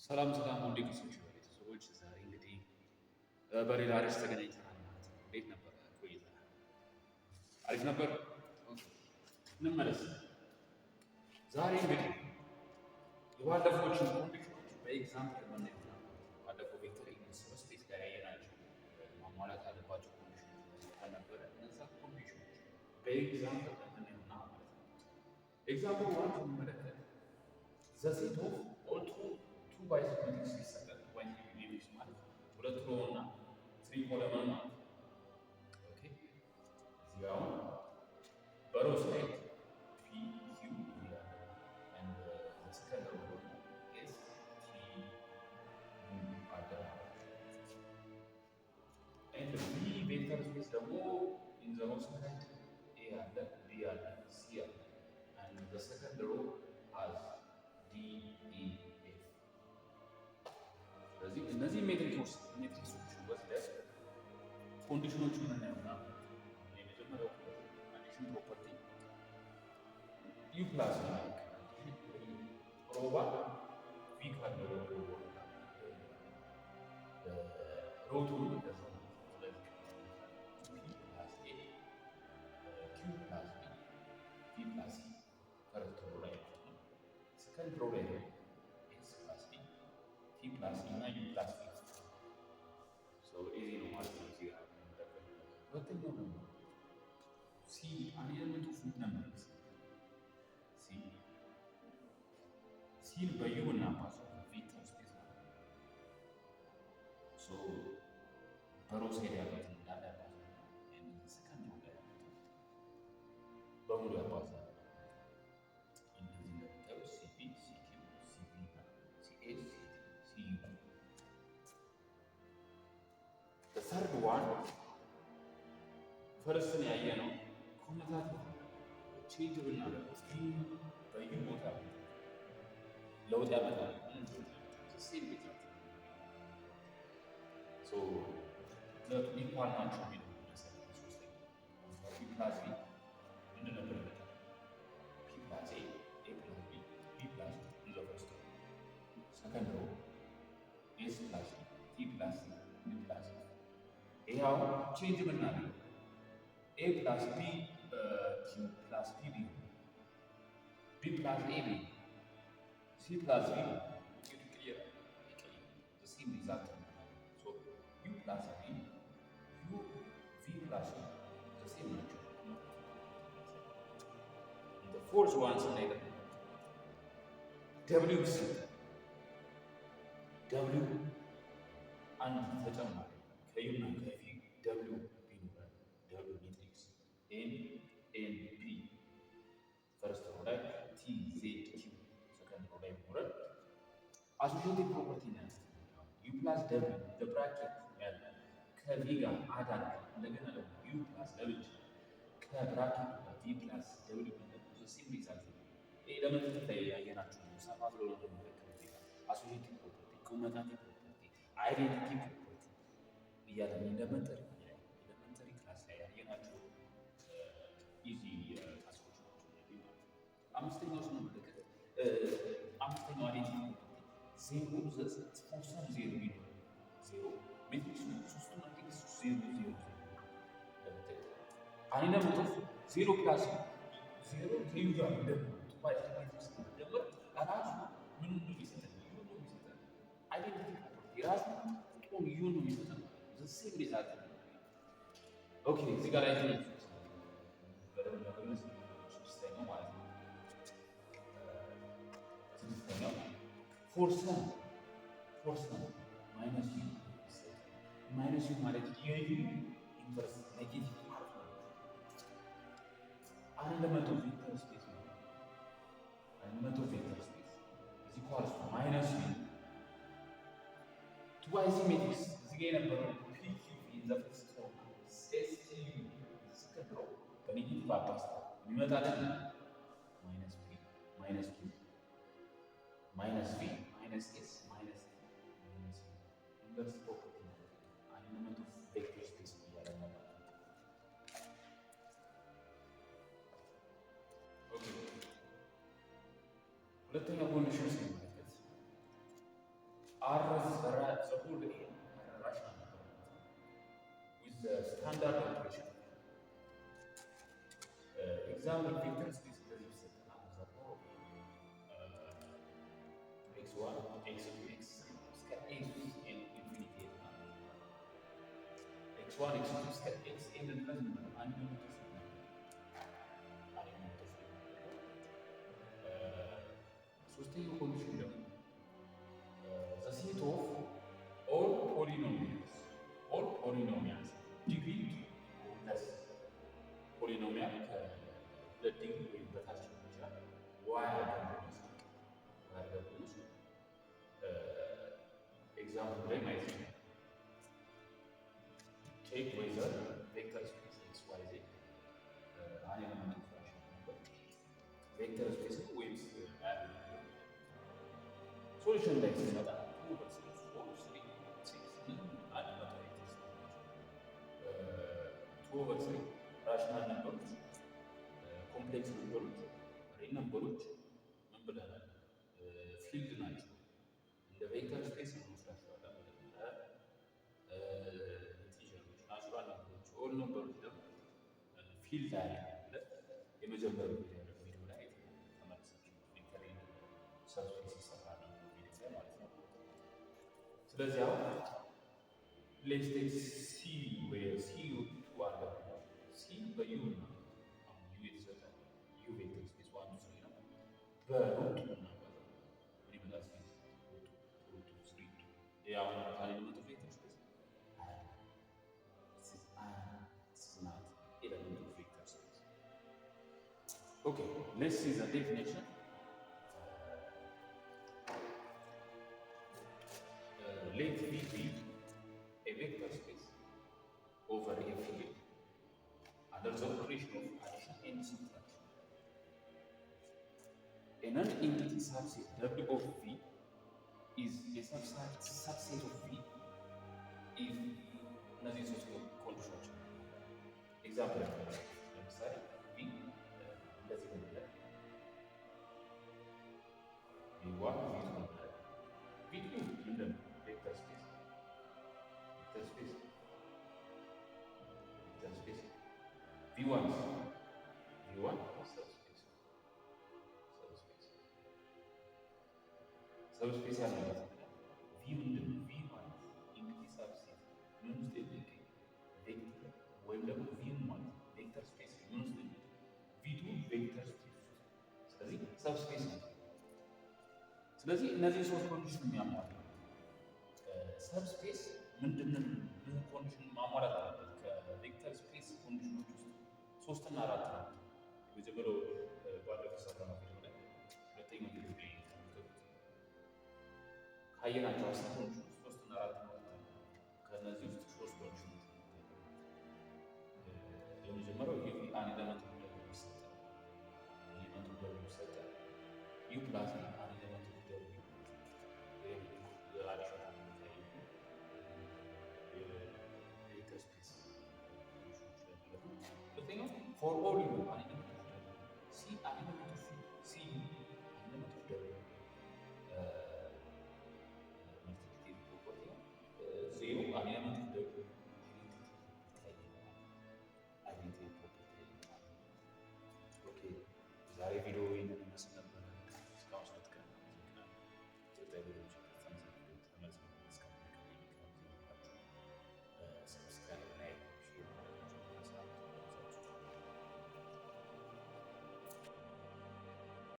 ሰላም ሰላም ወንድ ክሶች ቤተሰቦች፣ ዛሬ እንግዲህ በሌላ ርዕስ ተገናኝተናል ማለት ነው። እንዴት ነበር ቆይታ? አሪፍ ነበር። እንመለስ። ዛሬ እንግዲህ የባለፈዎችን ኮንዲሽኖች በኤግዛምፕል የምናየው ነው። ባለፈው ቬክተር ስፔስ ጋር ያየናቸው ማሟላት ያለባቸው ኮንዲሽኖች ነበረ። እነዛ ኮንዲሽኖች በኤግዛምፕል የምናየው ነው ማለት ነው። ኤግዛምፕል ዋን ስንመለከት ዘ ሴት ኦፍ ኦል ቱ ባይሴክሜትሪክስ ቢሰጠን ባይሴክሜትሪክስ ማለት ሁለት ሮ እና ትሪ ኮለመን ማለት ነው። ኦኬ እዚህ ጋር አሁን በሮ ሳይድ ፒ ኪው ይላል and the second row is T U አለ and B ቬክተር ስፔስ ደግሞ in the row side A አለ B አለ C አለ and the second row has D E F። ስለዚህ እነዚህ ሜትሪክሶችን ወስደን ኮንዲሽኖቹን እናየውና የመጀመሪያው ኮንዲሽን ፕሮፐርቲ ዩ ፕላስ ሮባ ቪ ካለው ሮቱ ፈርስት ሮ ላይ ሰከንድ ሮ ላይ ኤክስ ፕላስ ቢ ቲ ፕላስ ኢ እና ዩ ፕላስ ቢ ኢዚ ነው ማለት ነው። እዚህ ጋር ሁለተኛው ደግሞ ሲ አንድ ኤሌመንት ኦፍ ሩት ነምበር ሲን በዩ እና ፓስ ቬክተር ስፔስ ማለት ነው። በሮ ሳይድ ያሉት እንዳለ ያባዛል ሰከንድ ሮ ላይ ያሉት በሙሉ ያባዛል። እንደዚህ እንደምታዩት ሲፒ ሲኪው ሲቪ እና ሲኤስ ሲዩ ተሰርድ ዋን ፈርስትን ያየ ነው። ኮመታቲቭ ቼንጅ ብናደርግ እስኪ በዩ ቦታ ለውጥ ያመጣል። ሴም ቤት ናቸው። ሁለቱ ኢኳል ናቸው የሚለው ሶስተኛ ፒ ፕላስ ቢ ምንድን ነበር ይመጣል? ፒ ፕላስ ኤ ኤ ፕላስ ቢ ቢ ፕላስ ኢዘ ፈርስት ሰከንድ ሮ ኤስ ፕላስ ቲ ፕላስ ቢ ፕላስ ይሄ አሁን ቼንጅ ብናደርግ ኤ ፕላስ ቢ ኪው ፕላስ ፒ ቢ ቢ ፕላስ ኤ ቢ ሲ ፕላስ ቢ ውጤቱ ይቀየራል። ሴም ሪዛልት ዩ ፕላስ ቢ ዩ ቪ ፕላስ ሴም ናቸው። ፎርስ ዋን ስናይ ደግሞ ደብሊው ቢሰጥ ደብሊው አንድ ተጨማሪ ከዩና ከቪ ደብሊው ቢኖረን ደብሊው ሜትሪክስ ኤን ኤን ፒ ፈርስት ሮ ላይ ቲ ዜድ ኪው ሰከንድ ሮ ላይ ቢኖረን አሶሺዬቲቭ ፕሮፐርቲ ነው። ዩ ፕላስ ደብሊው በብራኬት ያለ ከቪ ጋር አዳር እንደገና ደግሞ ዩ ፕላስ ለብቻ ከብራኬት ጋር ቪ ፕላስ ደብሊው ሴም ሪዛልት ነው። ይሄ ኤሌመንት ላይ ያየናቸው ነው። ሰፋ ብሎ ነው የሚመለከተው አሶሺዬቲቭ ፕሮፐርቲ፣ ኮመታቲቭ ፕሮፐርቲ፣ አይዴንቲቲ ፕሮፐርቲ እያለን ኤሌመንተሪ ክላስ ላይ ያየናቸው ኢዚ ታስኮች ናቸው። አምስተኛው ስንመለከት አምስተኛው አይዴንቲቲ ፕሮፐርቲ ፎርሰም ዜሮ ቢኖር ዜሮ ሜትሪክስ ሶስቱ ሜትሪክስ ዜሮ ዜሮ አንድ ለመቶ ዜሮ ፕላስ ዜሮ ከዩ ጋር እንደምንመጡ ባይሴክሜትሪክስ እንደምር ራሱ ምን እንደሚሰጠን ዩ ነው የሚሰጠን አይዴንቲቲ ፕሮፐርቲ ራሱ ቁጥሩን ዩ ነው የሚሰጠን ሴም ሪዛልት ነው። ኦኬ እዚህ ጋር ላይ በደንብ ለመግለጽ ስድስተኛው ማለት ነው። ስድስተኛው ፎርሰን ማይነስ ዩ ማለት የዩ ኢንቨርስ ኔጌቲቭ ማለት ነው። አንድ ለመቶ ቬክተር ስፔስ ነው። አንድ መቶ ቬክተር ስፔስ እዚህ ኳልስ ማይነስ ዩ ቱ አይሲሜትሪክስ እዚህ ጋር የነበረው ፒ ኪው ኢን ዘ ፈርስት ሮ ኤስ ቲ ዩ ሰከንድ ሮ በኔጌቲቭ አባስታ የሚመጣልን ማይነስ ፒ ማይነስ ኪው ማይነስ ቪ ማይነስ ኤስ ማይነስ ማይነስ ኢንቨርስ ፕሮፐርቲ አንድ ለመቶ ቬክተር ስፔስ እያለ ነበር። ሁለተኛ ኮንዲሽን ስንመለከት R the whole rational number with the standard operation. Example vector space እንደዚህ ይሰጠናል። x1 x2 x3 እስከ xn ኢንፊኒቲ x1 x2 እስከ xn ድረስ አንድ ሶስተኛው ኮንዲሽን ደግሞ the set of all polynomials ዲግሪ ፕለስ ፖሊኖሚያል ከሁለት ዲግሪ ወይም በታች ሊሆን ይችላል። ዋይ አገንስ ኤግዛምፕል ላይ ማየት ነው። ቼክ ዌዘር ቬክተር ስፔስ ኤክስ ዋይ ዜድ አን ኤሌመንት ኦፍ ራሽናል ነምበር ቬክተር ስፔስ ወይም ሶሉሽን ላይ ሲመጣ ራሽናል ነምበሮች ኮምፕሌክስ ነምበሮች ሪል ነምበሮች ምን ብለናል? ፊልድ ናቸው። እንደ ቬክተር ስፔስ እንወስዳቸዋለን። ኢንቲጀሮች፣ ናቹራል ነምበሮች፣ ኦል ነምበሮች ደግሞ ፊልድ አለ ብለን የመጀመሪያው ቪዲዮ ላይ ተመልሳችሁ ቬክተር ሰብስፔስ ይሰራል ቪዲዮ ላይ ማለት ነው። ስለዚህ አሁን ሌትስ ቴክ ሲ ዌር ሲ ዋን ሲ በዩ ነው። አሁን ዩ የተሰጠ ዩ ቬክተር ስፔስ ዋን ቱ ስሪ ነው። በሩት እና ምን ይመጣል? ሩት ስሪ ያው አሁን ኤሌመንት ኦፍ ቬክተር ስፔስ ናት ኤሌመንት ኦፍ ቬክተር ስፔስ። ኦኬ ሌትስ ሲ ዘ ዴፊኒሽን let V be a vector space over a field under the operation of addition and subtraction. A non-entity subset W of V is a subset of V if እነዚህ ሶስት ኮንዲሽኖች ኤግዛምፕል ለምሳሌ V እንደዚህ ብንለው V1 V2 ምንድን ነው? ቬክተር ስፔስ V1 ሰብስፔስ ያለበት V ምንድን ነው? V ማለት ኢንቲቲ ሰብሴት ምን ውስጥ የሚገኝ ቬክተር ወይም ደግሞ V ማለት ቬክተር ስፔስ ምን ውስጥ የሚገኝ V2 ቬክተር ስፔስ። ስለዚህ ሰብስፔስ ነው። ስለዚህ እነዚህ ሶስት ኮንዲሽን የሚያሟላ ሰብስፔስ ምንድነው? ምን ኮንዲሽን ማሟላት አለበት? ከቬክተር ስፔስ ኮንዲሽኖች ውስጥ 3 እና 4 ናቸው። የመጀመሪያው ባለፈው ሰራነው ቪዲዮ ላይ ሁለተኛው ቪዲዮ ላይ ካየናቸው 10 ኮንዲሽኖች 3 እና 4 ማለት ነው። ከነዚህ ውስጥ 3 ኮንዲሽኖች የመጀመሪያው ይሄ አን ኤሌመንት ኦፍ ደብሊው ይሰጣል። ኤሌመንት ኦፍ ደብሊው ይሰጣል። ዩ ፕላስ አን ኤሌመንት ኦፍ ደብሊው for all you